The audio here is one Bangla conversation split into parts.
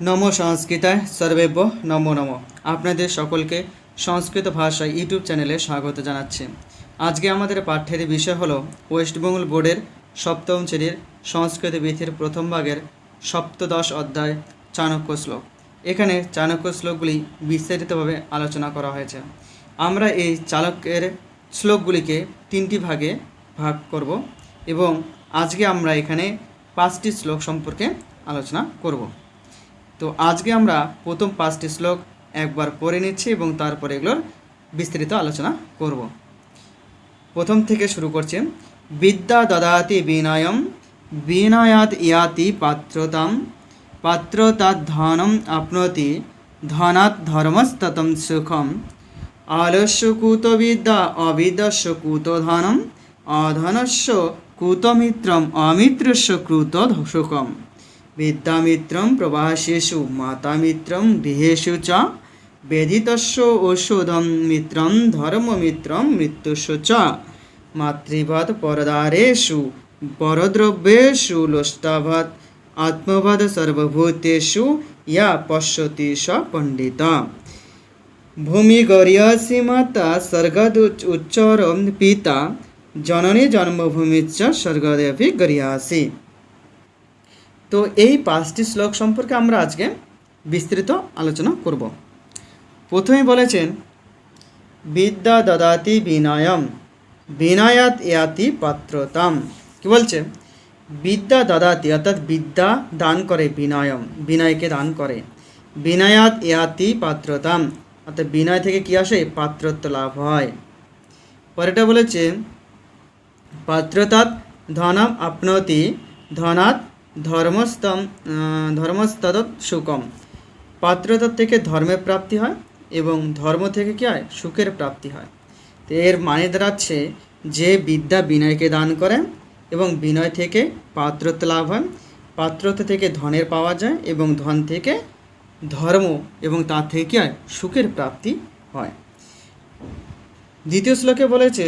নমো সংস্কৃতায় সর্বেভ্য নমো নমো। আপনাদের সকলকে সংস্কৃত ভাষা ইউটিউব চ্যানেলে স্বাগত জানাচ্ছি। আজকে আমাদের পাঠ্যের বিষয় হলো ওয়েস্টবেঙ্গল বোর্ডের সপ্তম শ্রেণীর সংস্কৃত বিধির প্রথম ভাগের সপ্তদশ অধ্যায় চাণক্য শ্লোক। এখানে চাণক্য শ্লোকগুলি বিস্তারিতভাবে আলোচনা করা হয়েছে। আমরা এই চাণক্যের শ্লোকগুলিকে তিনটি ভাগে ভাগ করব এবং আজকে আমরা এখানে 5টি শ্লোক সম্পর্কে আলোচনা করব। তো আজকে আমরা প্রথম 5টি শ্লোক একবার পড়ে নিচ্ছি এবং তারপরে এগুলোর বিস্তারিত আলোচনা করব। প্রথম থেকে শুরু করছি। বিদ্যা দদাতি বিনয়ম, বিনয়াত ইয়াতি পাত্রতাম, পাত্রতাৎ ধনম আপনোতি, ধনাৎ ধর্মস্ততম সুখম, আলস্য কুত বিদ্যা অবিদ্যস্য কুত ধনম, অধনস্য কুত মিত্রম অমিত্রস্য কৃত সুখম, বিদ্যামিত্রম প্রবাসেষু মাতামিত্রম গৃহেষু চ, বেদিতস্য ঔষধম মিত্রম ধর্মমিত্রম মৃত্যুস্য চ, মাতৃবৎ পরদারেষু পরদ্রব্যেষু লোষ্টাবৎ, আত্মবৎ সর্বভূতেষু ইয়া পশ্যতি স পণ্ডিতা। ভূমি গরিয়াসি মাতা স্বর্গদ উচ্চরম পিতা, জননী জন্মভূমিচ্চ স্বর্গদেবী গরিয়াসি। তো এই 5টি শ্লোক সম্পর্কে আমরা আজকে বিস্তৃত আলোচনা করব। প্রথমে বলেছেন বিদ্যা দদাতি বিনয়ম, বিনয়াত ইয়াতি পাত্রতাম। কি বলছে? বিদ্যা দদাতি অর্থাৎ বিদ্যা দান করে, বিনয়ম বিনয়কে দান করে, বিনয়াত ইয়াতি পাত্রতাম অর্থাৎ বিনয় থেকে কি আসে? পাত্রত্ব লাভ হয়। পরেটা বলেছে পাত্রতাৎ ধনম আপনোতি, ধনাৎ ধর্মস্তত সুখম। পাত্রতা থেকে ধর্মের প্রাপ্তি হয় এবং ধর্ম থেকে কী হয়? সুখের প্রাপ্তি হয়। তো এর মানে দাঁড়াচ্ছে যে বিদ্যা বিনয়কে দান করে এবং বিনয় থেকে পাত্রত্ব লাভ হয়, পাত্রত্ব থেকে ধনের পাওয়া যায় এবং ধন থেকে ধর্ম এবং তার থেকে কী হয়? সুখের প্রাপ্তি হয়। দ্বিতীয় শ্লোকে বলেছে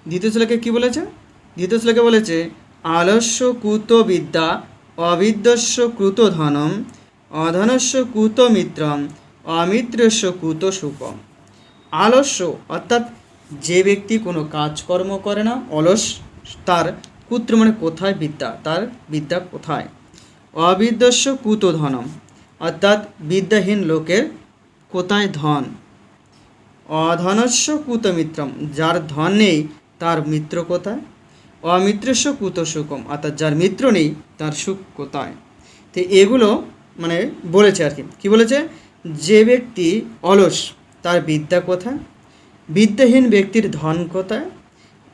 দ্বিতীয় শ্লোকে কি বলেছে? দ্বিতীয় শ্লোকে বলেছে আলস্য কুত বিদ্যা অবিদ্যস্য কুত ধনম, অধনস্য কুত মিত্রম অমিত্রস্য কুত সুখম। আলস্য অর্থাৎ যে ব্যক্তি কোনো কাজকর্ম করে না, অলস, তার কুত্র মানে কোথায় বিদ্যা, তার বিদ্যা কোথায়। অবিদ্যস্য কুত ধনম অর্থাৎ বিদ্যাহীন লোকের কোথায় ধন। অধনস্য কুত মিত্রম যার ধন নেই তার মিত্র কোথায়। অমিত্রস্য কুত সুখম অর্থাৎ যার মিত্র নেই তার সুখ কোথায়। তো এগুলো মানে বলেছে আর কি। কী বলেছে? যে ব্যক্তি অলস তার বিদ্যা কোথায়, বিদ্যাহীন ব্যক্তির ধন কোথায়,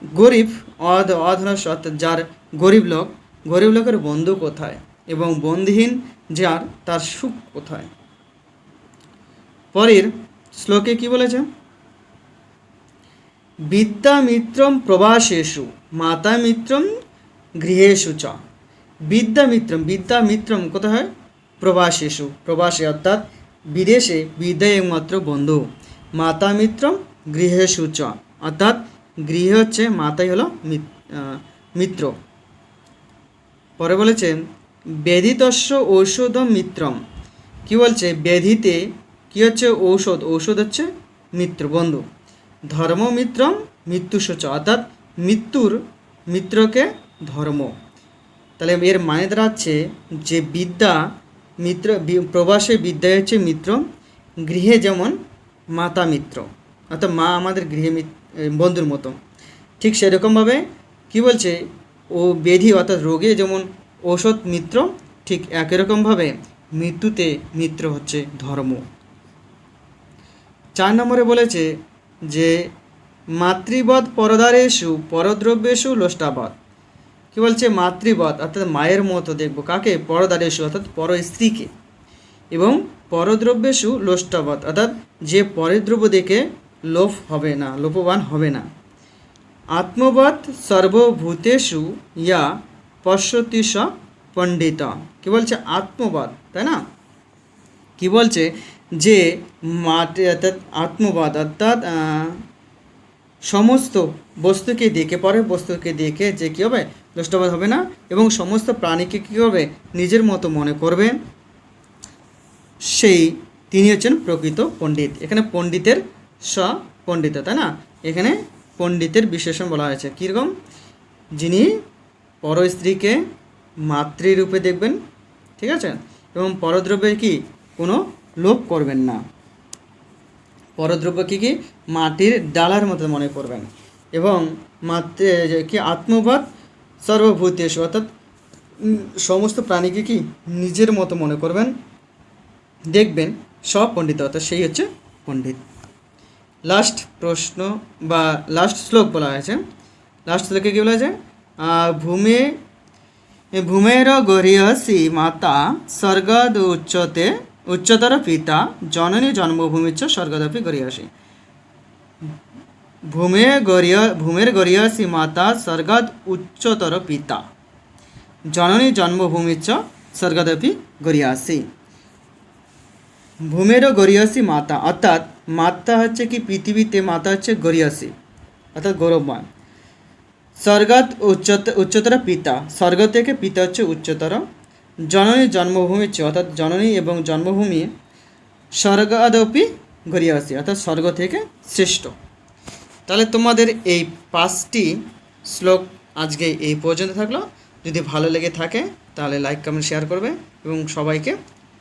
গরিব অধনস্য অর্থাৎ যার গরিব লোকের বন্ধু কোথায় এবং বন্ধুহীন যার তার সুখ কোথায়। পরের শ্লোকে কি বলেছে? বিদ্যামিত্রম প্রবাসেষু মাতামিত্রম গৃহেষু চ। বিদ্যামিত্রম কোথায় হয়? প্রবাসেষু, প্রবাসে অর্থাৎ বিদেশে বিদ্যা একমাত্র বন্ধু। মাতামিত্রম গৃহেষু চ অর্থাৎ গৃহে হচ্ছে মাতাই হলো মিত্র। পরে বলেছে বেদিতস্য ঔষধম মিত্রম। কি বলছে? ব্যাধিতে কি হচ্ছে? ঔষধ হচ্ছে মিত্র, বন্ধু। ধর্মমিত্রম মৃত্যুসূচ অর্থাৎ মিত্রকে ধর্ম। তাহলে এর মানে দাঁড়াচ্ছে যে বিদ্যা মিত্র, প্রবাসে বিদ্যা হচ্ছে মিত্র, গৃহে যেমন মাতা মিত্র অর্থাৎ মা আমাদের গৃহে বন্ধুর মতো, ঠিক সেরকমভাবে কি বলছে? ও ব্যাধি অর্থাৎ রোগে যেমন ঔষধ মিত্র, ঠিক একই রকমভাবে মৃত্যুতে মিত্র হচ্ছে ধর্ম। 4 নম্বরে বলেছে যে মাতৃবৎ পরদারেষু পরদ্রব্যেষু লোষ্টাবৎ। কী বলছে? মাতৃবৎ অর্থাৎ মায়ের মতো দেখবো কাকে? পরদারেষু অর্থাৎ পর স্ত্রীকে, এবং পরদ্রব্যেষু লোষ্টাবৎ অর্থাৎ যে পরের দ্রব্য দেখে লোভবান হবে না। আত্মবৎ সর্বভূতেষু ইয়া পশ্যতি স পণ্ডিত। কী বলছে? আত্মবৎ, তাই না? কি বলছে? যে অর্থাৎ আত্মবাদ অর্থাৎ সমস্ত বস্তুকে দেখে পরের বস্তুকে দেখে যে কী হবে দুষ্টবাদ হবে না, এবং সমস্ত প্রাণীকে কী করবে নিজের মতো মনে করবে, সেই তিনি হচ্ছেন প্রকৃত পণ্ডিত। এখানে পণ্ডিতের পণ্ডিত, তাই না? এখানে পণ্ডিতের বিশেষণ বলা হয়েছে কীরকম, যিনি পর স্ত্রীকে মাতৃরূপে দেখবেন, ঠিক আছে, এবং পরদ্রব্যের কি কোনো লোভ করবেন না, পরদ্রব্যকে কি মাটির ডালার মতো মনে করবেন, এবং কি আত্মবাদ সর্বভূতেষু, অর্থাৎ সমস্ত প্রাণীকে কি নিজের মতো মনে করবেন, দেখবেন সব পণ্ডিত, অর্থাৎ সেই হচ্ছে পণ্ডিত। লাস্ট প্রশ্ন বা লাস্ট শ্লোক বলা হয়েছে, লাস্ট শ্লোকে কী বলা হয়েছে, ভূমের গরিয়সী মাতা স্বর্গদ উচ্চতর পিতা জননী জন্মভূমিচ্চ স্বর্গদপি গরিয়সী। ভূমের গরিয়সী মাতা স্বর্গদ উচ্চতর পিতা জননী জন্মভূমিচ্চ স্বর্গদপি গরিয়সী। ভূমেরও গরিয়সী মাতা, অর্থাৎ মাতা হচ্ছে কি পৃথিবীতে, মাতা হচ্ছে গরিয়সী অর্থাৎ গৌরবময়। স্বর্গত উচ্চতর পিতা, স্বর্গ থেকে পিতা হচ্ছে উচ্চতর। জননী জন্মভূমি অর্থাৎ জননী এবং জন্মভূমি। স্বর্গাদপি গরিয়সী অর্থাৎ স্বর্গ থেকে শ্রেষ্ঠ। তাহলে তোমাদের এই 5টি শ্লোক আজকে এই পর্যন্ত থাকলো। যদি ভালো লেগে থাকে তাহলে লাইক কমেন্ট শেয়ার করবে এবং সবাইকে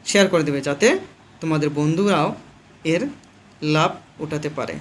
শেয়ার করে দেবে, যাতে তোমাদের বন্ধুরাও এর লাভ উঠাতে পারে।